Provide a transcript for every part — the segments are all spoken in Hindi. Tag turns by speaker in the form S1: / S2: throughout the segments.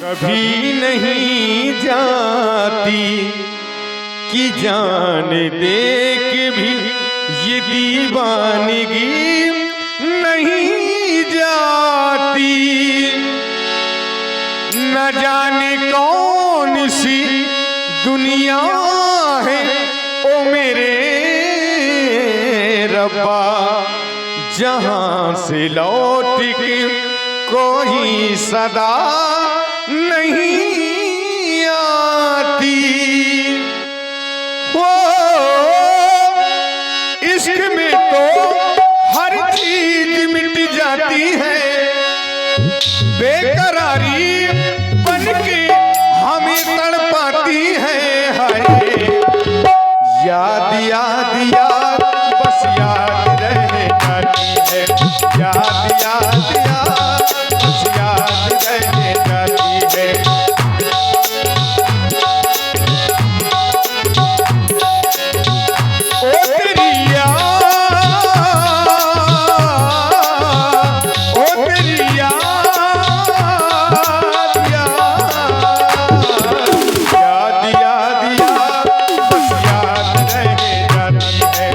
S1: कभी नहीं जाती कि जान दे के भी ये दीवानगी नहीं जाती। न जाने कौन सी दुनिया है ओ मेरे रब्बा, जहां से लौट के कोई सदा नहीं आती। वो इश्क में तो हर चीज मिट जाती है, बेकरारी बनके हमें तड़पाती है। हाय याद याद याद बस याद रह जाती है, याद याद याद बस याद रह जाती है। ओ तेरी याद, ओ तेरी याद, याद याद याद बस याद रह जाती है,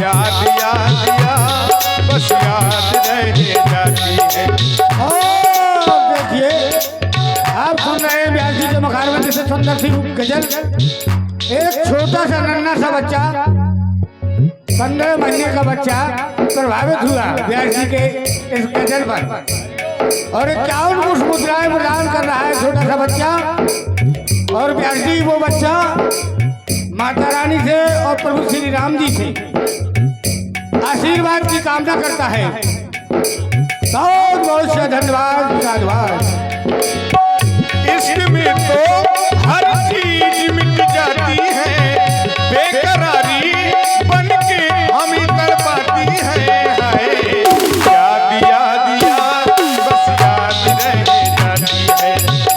S1: याद याद याद बस याद रह जाती है।
S2: देखिए, आप सुन रहे हैं व्यास जी के मुखारबिंद से सुंदर सी गजल। एक छोटा सा नन्हा सा बच्चा, 15 महीने का बच्चा प्रभावित हुआ व्यास जी के इस गजल पर, और 51 मुद्राएं प्रदान कर रहा है छोटा सा बच्चा। और व्यास जी वो बच्चा माता रानी से और प्रभु श्री राम जी से आशीर्वाद की कामना करता है। बहुत बहुत से धन्यवाद, धन्यवाद।
S1: इश्क में तो हर चीज मिट जाती है, बेकरारी बनके हमें तड़पाती है। हाय याद याद याद बस याद रह जाती है,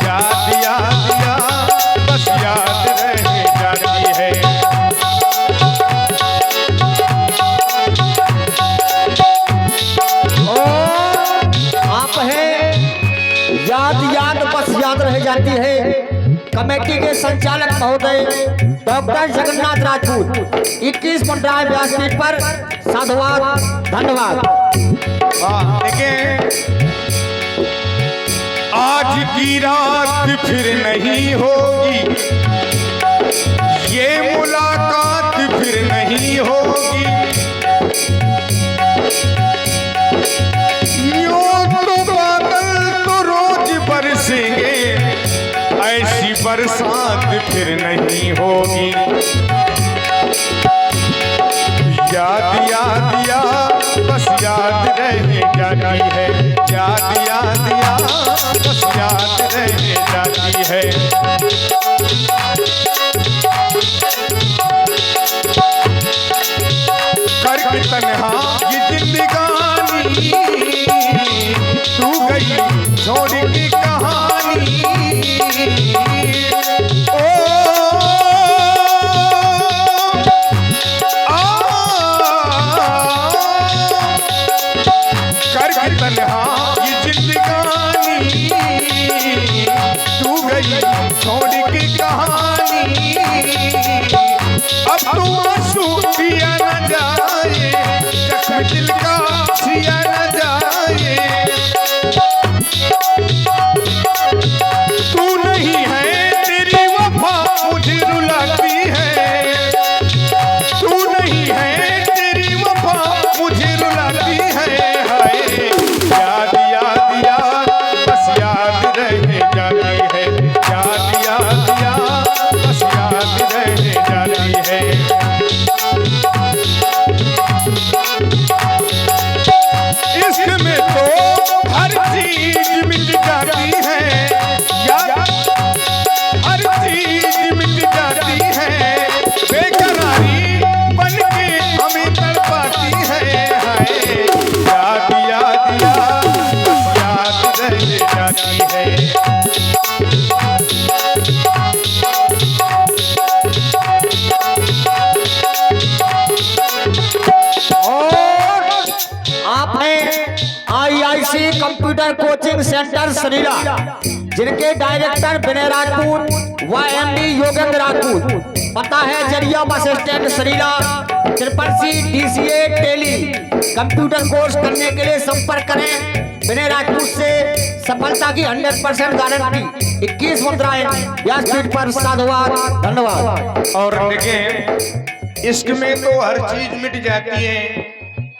S1: याद याद याद बस याद रह जाती है।
S3: आप हैं याद याद बस याद रह जाती है। कमेटी के संचालक महोदय डॉक्टर जगन्नाथ राजपूत 21 पंद्रह व्यासपीठ पर साधुवाद, धन्यवाद।
S1: देखिए, आज की रात फिर नहीं होगी, ये मुलाकात फिर नहीं होगी। यूं तो बादल तो रोज बरसेंगे, ऐसी बरसात फिर नहीं होगी। याद याद याद बस याद रह जाती है, याद याद याद बस याद रह जाती है। करके तन्हा ये जिंदगानी, तू गई छोड़ के कहानी। ओ करके तन्हा ये जिंदगानी, तू गई छोड़ के कहानी। अब तू आंसू पिया न जाए, जख्म दिल का सिया न जाए। तू नहीं है तेरी वफा मुझे रुलाती है, तू नहीं है तेरी वफा मुझे रुलाती है। हाय याद याद याद बस याद रह जाती है, याद याद याद बस याद रह जाती है। इश्क में तो हर चीज मिट जाती है, याद हर चीज मिट जाती है, बेकरारी बनके हमें तड़पाती है। हाय याद याद याद बस याद रह जाती है।
S3: आपने IIC computer coaching centre Sarila जिनके डायरेक्टर विनय राजपूत व एमडी योगेंद्र राजपूत। पता है जरिया bus stand Sarila, CCC DCA tally. Computer course करने के लिए संपर्क करें विनय राजपूत से। सफलता की 100% गारंटी। 21 मुद्राएं व्यासपीठ पर साधुवाद, धन्यवाद।
S1: और देखिए इश्क में तो हर चीज मिट जाती है,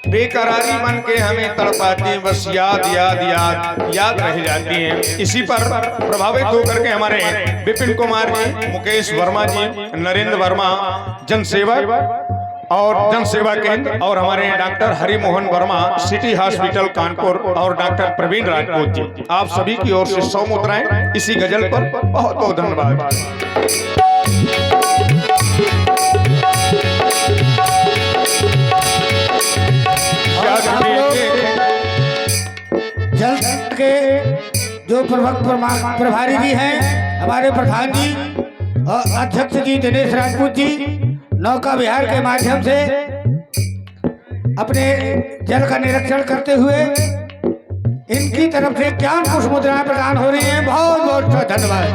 S1: बेकरारी मन के हमें तड़पाती है, बस याद याद याद याद रह जाती है। इसी पर प्रभावित होकर के हमारे विपिन कुमार जी, मुकेश वर्मा जी, नरेंद्र वर्मा जनसेवक और जनसेवा केंद्र, और हमारे doctor Harimohan Verma city hospital Kanpur, और डॉक्टर प्रवीण राजपूत जी, आप सभी की ओर से 100 मुद्राएं इसी गजल पर। बहुत बहुत धन्यवाद।
S2: जल के जो प्रभारी जी हैं, हमारे प्रधान जी और अध्यक्ष जी दिनेश राजपूत जी, नौका विहार के माध्यम से अपने जल का निरीक्षण करते हुए इनकी तरफ से ज्ञान कुछ मुद्राएं प्रदान हो रही हैं। बहुत बहुत धन्यवाद।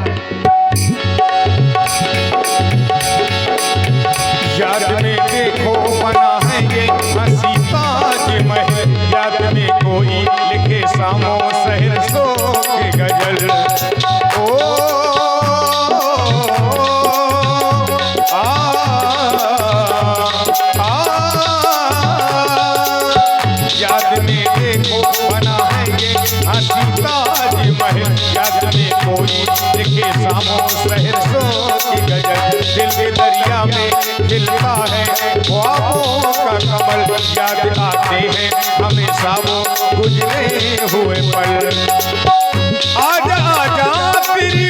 S1: याद में देखो बना है ये हंसी ताजमहल, याद में कोई लिखे सामो शहर सो के गजल। ओ याद में देखो बना है ये हंसी ताजमहल, याद में कोई लिखे सामो शहर सो की गजल। दिल दरिया में खिलता है ख्वाबों का कमल, याद आते हैं हमेशा वो गुजरे हुए पल। आजा आजा तेरी